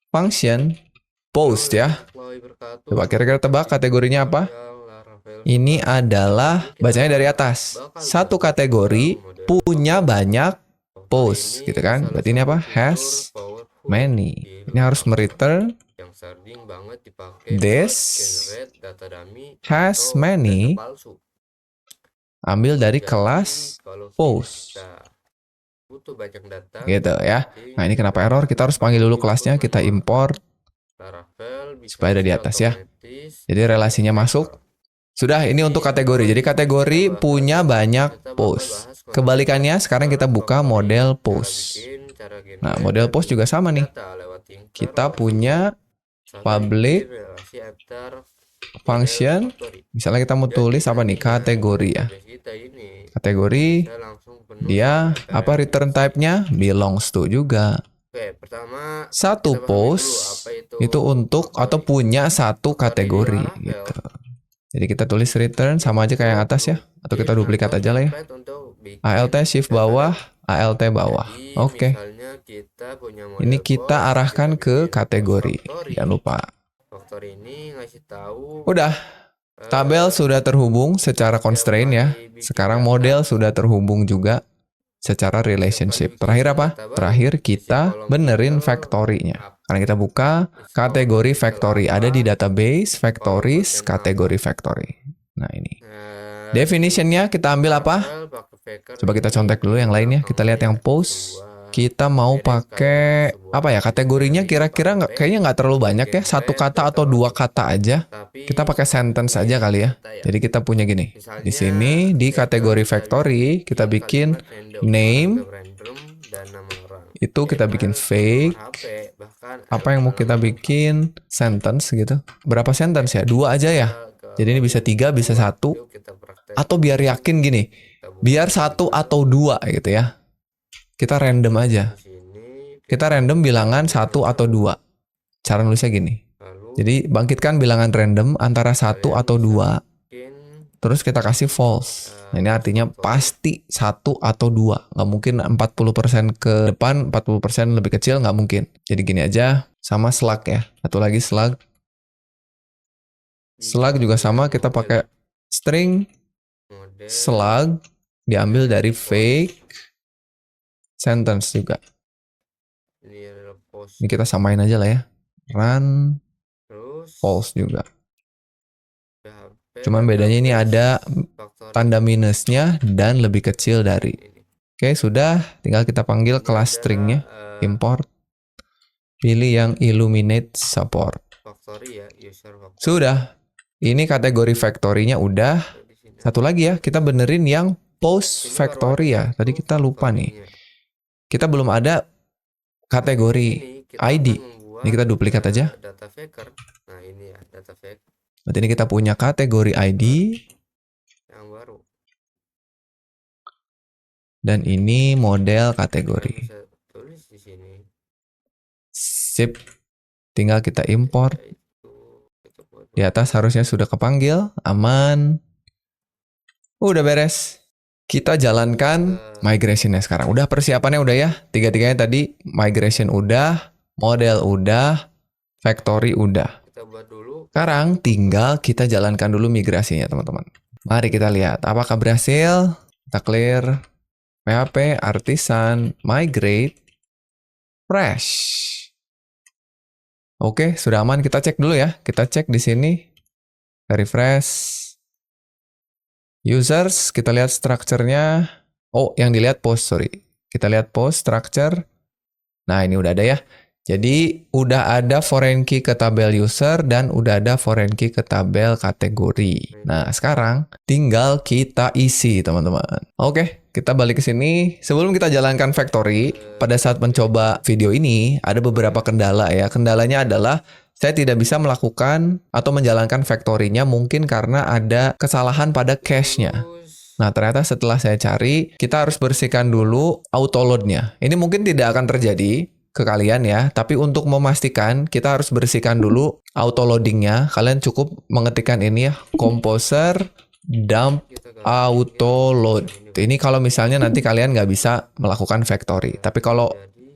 function post ya. Coba kira-kira tebak kategorinya apa? Ini adalah bacanya dari atas. Satu kategori punya banyak post, gitu kan? Berarti ini apa? Has many. Ini harus mereturn this has many. Ambil dari kelas post. Gitu ya. Nah, ini kenapa error? Kita harus panggil dulu kelasnya, kita import supaya ada di atas ya. Jadi relasinya masuk. Sudah, ini untuk kategori. Jadi kategori punya banyak post. Kebalikannya, sekarang kita buka model post. Nah, model post juga sama nih. Kita punya public function. Misalnya kita mau tulis apa nih? Kategori ya. Kategori, dia apa return type-nya? Belongs to juga. Satu post itu untuk atau punya satu kategori gitu. Jadi kita tulis return sama aja kayak yang atas ya. Atau kita duplikat aja lah ya. Alt shift bawah, alt bawah. Oke. Ini kita arahkan ke kategori. Jangan lupa. Udah. Tabel sudah terhubung secara constraint ya. Sekarang model sudah terhubung juga secara relationship. Terakhir apa? Terakhir kita benerin factory-nya. Karena kita buka kategori factory. Ada di database factories kategori factory. Nah ini. Definition-nya kita ambil apa? Coba kita contek dulu yang lainnya. Kita lihat yang post. Kita mau pakai apa ya? Kategorinya kira-kira kayaknya nggak terlalu banyak ya. Satu kata atau dua kata aja. Kita pakai sentence aja kali ya. Jadi kita punya gini. Di sini di kategori factory kita bikin name. Itu kita bikin fake. Apa yang mau kita bikin sentence gitu. Berapa sentence ya? 2 aja ya. Jadi ini bisa 3, bisa 1. Atau biar yakin gini. Biar 1 atau 2 gitu ya. Kita random aja. Kita random bilangan 1 atau 2. Cara nulisnya gini. Jadi bangkitkan bilangan random antara 1 atau 2. Terus kita kasih false. Nah, ini artinya pasti 1 atau 2. Nggak mungkin 40% ke depan, 40% lebih kecil, nggak mungkin. Jadi gini aja, sama slug ya. Satu lagi slug. Slug juga sama, kita pakai string slug, diambil dari fake sentence juga. Ini kita samain aja lah ya. Run false juga. Cuman bedanya ini ada tanda minusnya dan lebih kecil dari. Oke, sudah. Tinggal kita panggil kelas stringnya. Import. Pilih yang illuminate support. Sudah. Ini kategori factory-nya udah. Satu lagi ya, kita benerin yang post factory ya. Tadi kita lupa nih. Kita belum ada kategori ID. Ini kita duplikat aja. Berarti ini kita punya kategori ID. Dan ini model kategori. Sip. Tinggal kita import. Di atas harusnya sudah kepanggil. Aman. Udah beres. Kita jalankan migration-nya sekarang. Udah persiapannya udah ya. Tiga-tiganya tadi. Migration udah. Model udah. Factory udah. Sekarang tinggal kita jalankan dulu migrasinya teman-teman. Mari kita lihat apakah berhasil. Kita clear PHP artisan migrate fresh. Oke, sudah aman. Kita cek dulu ya. Kita cek di sini. Refresh. Users, kita lihat structure-nya. Oh, yang dilihat post, sorry. Kita lihat post structure. Nah, ini udah ada ya. Jadi udah ada foreign key ke tabel user dan udah ada foreign key ke tabel kategori. Nah, sekarang tinggal kita isi, teman-teman. Oke, kita balik ke sini. Sebelum kita jalankan factory, pada saat mencoba video ini ada beberapa kendala ya. Kendalanya adalah saya tidak bisa melakukan atau menjalankan factory-nya mungkin karena ada kesalahan pada cache-nya. Nah, ternyata setelah saya cari, kita harus bersihkan dulu autoload-nya. Ini mungkin tidak akan terjadi ke kalian ya, tapi untuk memastikan kita harus bersihkan dulu autoloading-nya. Kalian cukup mengetikkan ini ya, composer dump autoload. Ini kalau misalnya nanti kalian nggak bisa melakukan factory. Tapi kalau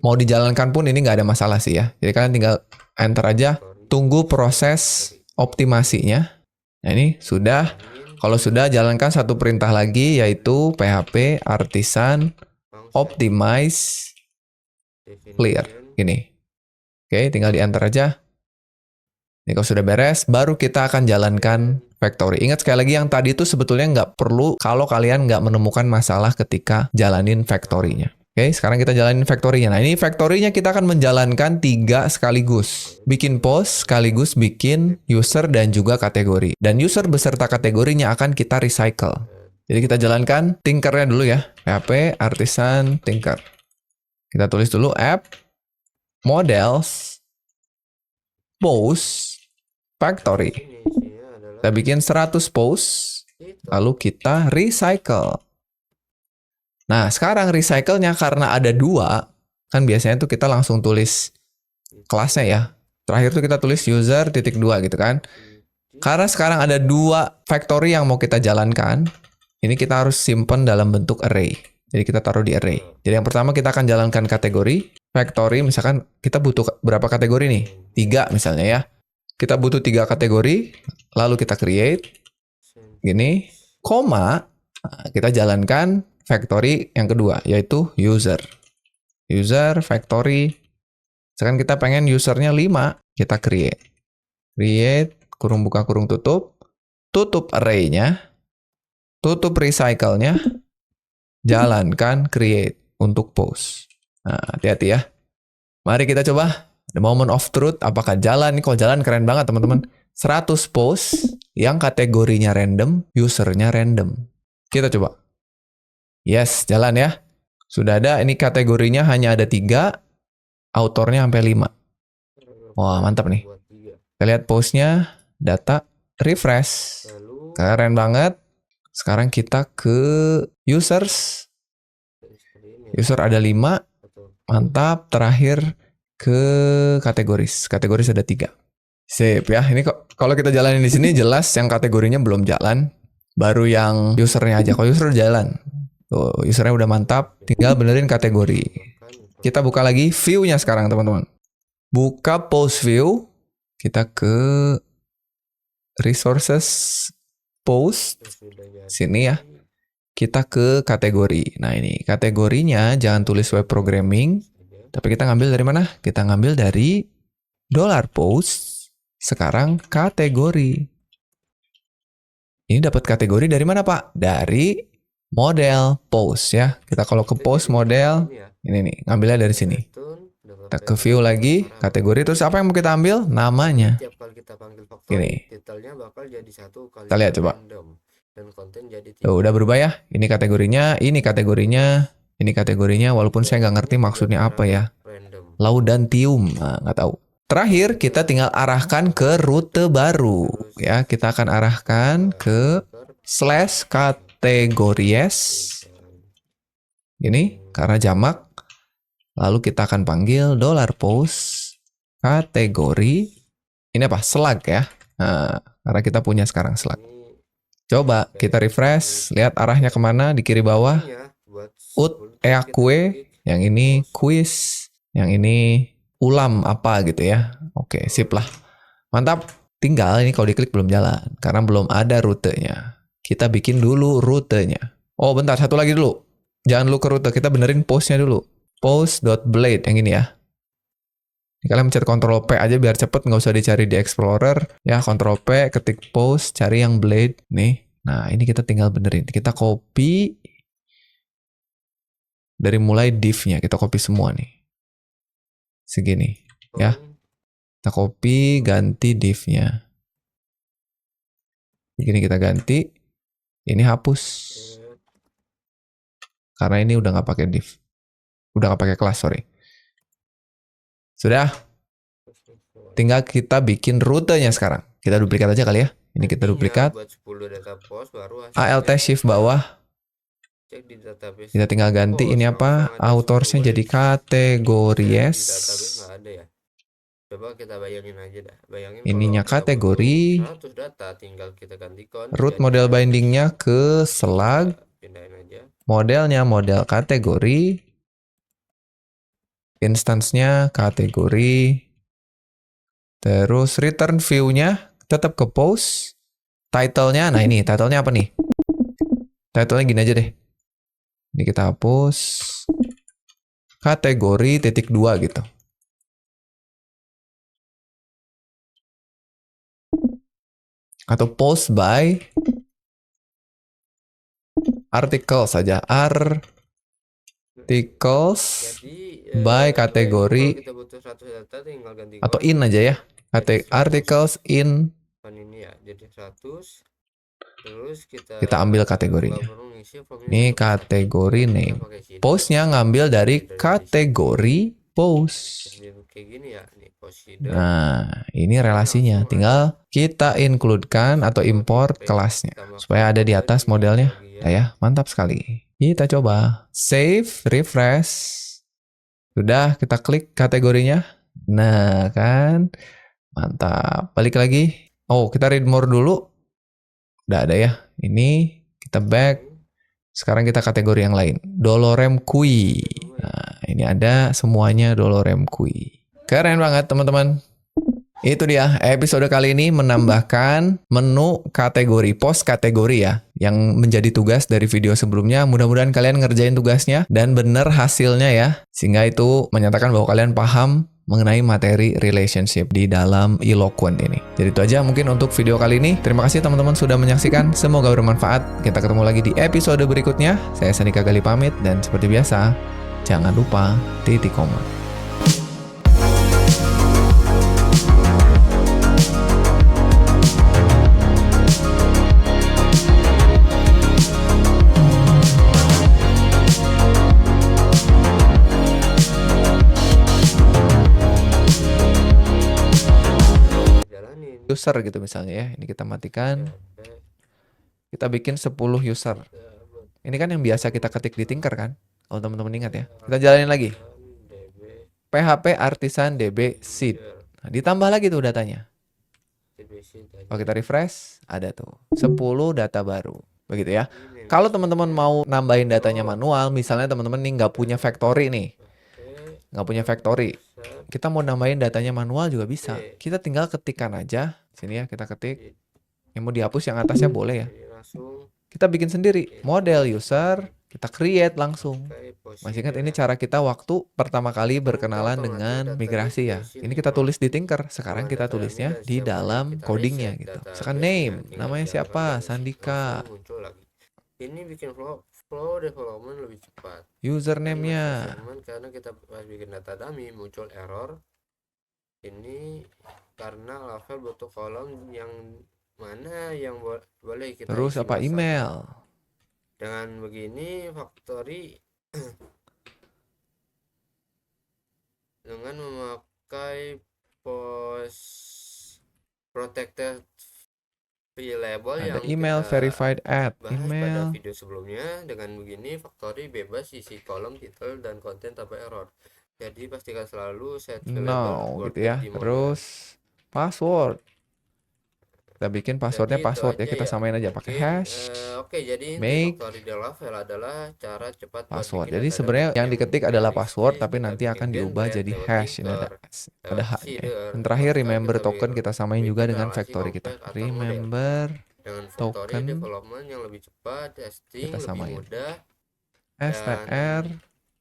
mau dijalankan pun ini nggak ada masalah sih ya. Jadi kalian tinggal enter aja, tunggu proses optimasinya. Nah ini sudah. Kalau sudah, jalankan satu perintah lagi, yaitu php artisan optimize clear. Gini. Oke, tinggal di enter aja. Ini kalau sudah beres, baru kita akan jalankan factory. Ingat sekali lagi yang tadi itu sebetulnya nggak perlu kalau kalian nggak menemukan masalah ketika jalanin factory-nya. Oke, sekarang kita jalanin factory-nya. Nah, ini factory-nya kita akan menjalankan 3 sekaligus. Bikin post sekaligus bikin user dan juga kategori. Dan user beserta kategorinya akan kita recycle. Jadi kita jalankan tinkernya dulu ya. PHP artisan tinker. Kita tulis dulu app models post factory. Kita bikin 100 post, lalu kita recycle. Nah, sekarang recycle-nya karena ada 2, kan biasanya tuh kita langsung tulis kelasnya ya. Terakhir tuh kita tulis user.2 gitu kan. Karena sekarang ada 2 factory yang mau kita jalankan, ini kita harus simpan dalam bentuk array. Jadi kita taruh di array. Jadi yang pertama kita akan jalankan kategori. Factory, misalkan kita butuh berapa kategori nih? 3 misalnya ya. Kita butuh 3 kategori, lalu kita create. Gini, koma, kita jalankan factory yang kedua, yaitu user. User, factory. Sekarang kita pengen usernya 5, kita create. Create, kurung buka, kurung tutup. Tutup array-nya. Tutup recycle-nya. Jalankan create untuk post. Nah, hati-hati ya. Mari kita coba. The moment of truth, apakah jalan? Nih kalau jalan keren banget teman-teman. 100 post yang kategorinya random, usernya random. Kita coba. Yes, jalan ya. Sudah ada, ini kategorinya hanya ada 3, autornya sampai 5. Wah, mantap nih. Kita lihat postnya, data, refresh. Keren banget. Sekarang kita ke users. User ada 5. Mantap. Terakhir ke kategoris. Kategoris ada 3. Sip ya. Ini kok kalau kita jalanin di sini jelas yang kategorinya belum jalan. Baru yang usernya aja. Kalau user jalan. Tuh, usernya udah mantap. Tinggal benerin kategori. Kita buka lagi view-nya sekarang teman-teman. Buka post view. Kita ke resources post. Sini ya. Kita ke kategori. Nah ini kategorinya jangan tulis web programming. Tapi kita ngambil dari mana? Kita ngambil dari $post. Sekarang kategori. Ini dapat kategori dari mana Pak? Dari model post ya. Kita kalau ke post model. Ini nih. Ngambilnya dari sini. Kita ke view lagi. Kategori. Terus apa yang mau kita ambil? Namanya. Ini. Kita lihat coba. Udah berubah ya. Ini kategorinya. Ini kategorinya. Ini kategorinya, walaupun saya nggak ngerti maksudnya apa ya. Laudantium, nah, nggak tahu. Terakhir, kita tinggal arahkan ke rute baru. Ya, kita akan arahkan ke /kategories. Ini, karena jamak. Lalu kita akan panggil $post kategori. Ini apa? Slug ya. Nah, karena kita punya sekarang slug. Coba kita refresh, lihat arahnya kemana, di kiri bawah. Eaqua, yang ini quiz, yang ini ulam apa gitu ya. Oke, sip lah. Mantap. Tinggal ini kalau diklik belum jalan, karena belum ada rutenya. Kita bikin dulu rutenya. Oh bentar, satu lagi dulu. Jangan lu ke rute, kita benerin postnya dulu. Post.blade, yang ini ya. Ini kalian mencet Ctrl P aja biar cepet, nggak usah dicari di Explorer. Ya, Ctrl P, ketik post, cari yang blade. Nih. Nah, ini kita tinggal benerin. Kita copy. Dari mulai div-nya, kita copy semua nih. Segini, ya. Kita copy, ganti div-nya. Begini kita ganti. Ini hapus. Karena ini udah nggak pakai div. Udah nggak pakai kelas, sorry. Sudah. Tinggal kita bikin rutenya sekarang. Kita duplikat aja kali ya. Ini kita duplikat. Alt shift bawah. Kita tinggal ganti ini apa? Autorsnya jadi kategories. Coba kita bayangin aja dah. Bayangin ininya kategori. Root model bindingnya ke slug. Modelnya model kategori. Instance-nya kategori. Terus return view-nya tetap ke post. Title-nya, nah ini title-nya apa nih? Title-nya gini aja deh. Ini kita hapus. Kategori titik 2 gitu. Atau post by artikel saja. Articles Jadi by kategori kalau kita butuh 100 data tinggal ganti atau column. in aja ya. Jadi 100. Articles in. Kan ini ya, jadi 100. Terus Kita ambil kategorinya. nggak perlu ngisi formnya Ini satu. kategori Kita name. pakai sheet. Postnya ngambil dari Dari kategori post. Jadi kayak gini ya, nih post header. Nah, ini relasinya. Tinggal kita include-kan atau import kelasnya. Supaya ada di atas modelnya. Nah ya, mantap sekali. Kita coba. Save, refresh. Sudah, kita klik kategorinya. Nah, kan. Mantap. Balik lagi. Oh, kita read more dulu. Udah ada ya. Ini kita back. Sekarang kita kategori yang lain. Dolorem Kui. Nah, ini ada semuanya Dolorem Kui. Keren banget teman-teman. Itu dia episode kali ini menambahkan menu kategori, post kategori ya. Yang menjadi tugas dari video sebelumnya. Mudah-mudahan kalian ngerjain tugasnya dan bener hasilnya ya. Sehingga itu menyatakan bahwa kalian paham mengenai materi relationship di dalam Eloquent ini. Jadi itu aja mungkin untuk video kali ini. Terima kasih teman-teman sudah menyaksikan. Semoga bermanfaat. Kita ketemu lagi di episode berikutnya. Saya Sandika Gali pamit dan seperti biasa, jangan lupa titik koma. User gitu misalnya ya. Ini kita matikan. Kita bikin 10 user. Ini kan yang biasa kita ketik di Tinker kan? Kalau teman-teman ingat ya. Kita jalanin lagi. PHP Artisan DB Seed. Nah, ditambah lagi tuh datanya. Kalau kita refresh, ada tuh 10 data baru. Begitu ya. Kalau teman-teman mau nambahin datanya manual, misalnya teman-teman nih nggak punya factory nih. Nggak punya factory. Kita mau nambahin datanya manual juga bisa. Kita tinggal ketikkan aja. Sini ya, kita ketik. Yang mau dihapus yang atasnya boleh ya. Kita bikin sendiri. Model user, kita create langsung. Masih ingat ini cara kita waktu pertama kali berkenalan dengan migrasi ya. Ini kita tulis di Tinker. Sekarang kita tulisnya di dalam codingnya gitu. Misalkan name, namanya siapa? Sandika. Ini bikin flow development lebih cepat. Username-nya. Karena kita pas bikin data dummy muncul error. Ini karena Laravel butuh kolom yang mana yang boleh kita Terus isi apa masalah. email? Dengan begini factory dengan memakai post protected label Ada yang email kita verified at bahas email. pada video sebelumnya. Dengan begini factory bebas isi kolom title dan konten tanpa error. Jadi pastikan selalu set No gitu ya. Terus password. Kita bikin passwordnya password ya. Kita samain aja pakai hash. Oke, jadi Make factory di Laravel adalah cara cepat password. Jadi sebenarnya yang diketik adalah password tapi nanti akan diubah jadi hash. Ini ada H ya. Dan terakhir remember token kita samain juga dengan factory kita. Remember dengan token development yang lebih cepat, testing kita lebih samain. mudah, str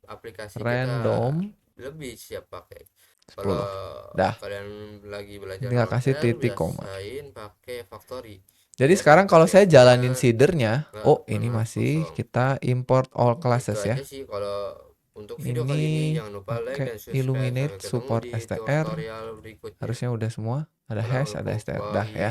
aplikasi random kita lebih siap pakai. 10. Kalau Dah. kalian lagi belajar Tinggal kasih Laravel, titik koma. biasain pakai factory. Jadi sekarang kalau saya jalanin seedernya, oh ini masih kita import all classes Itu ya. aja sih kalau untuk video kali ini. Jangan lupa like dan subscribe. Illuminate Sampai ketemu support di str. tutorial berikutnya. Harusnya udah semua. Ada hash, ada str. Dah ya.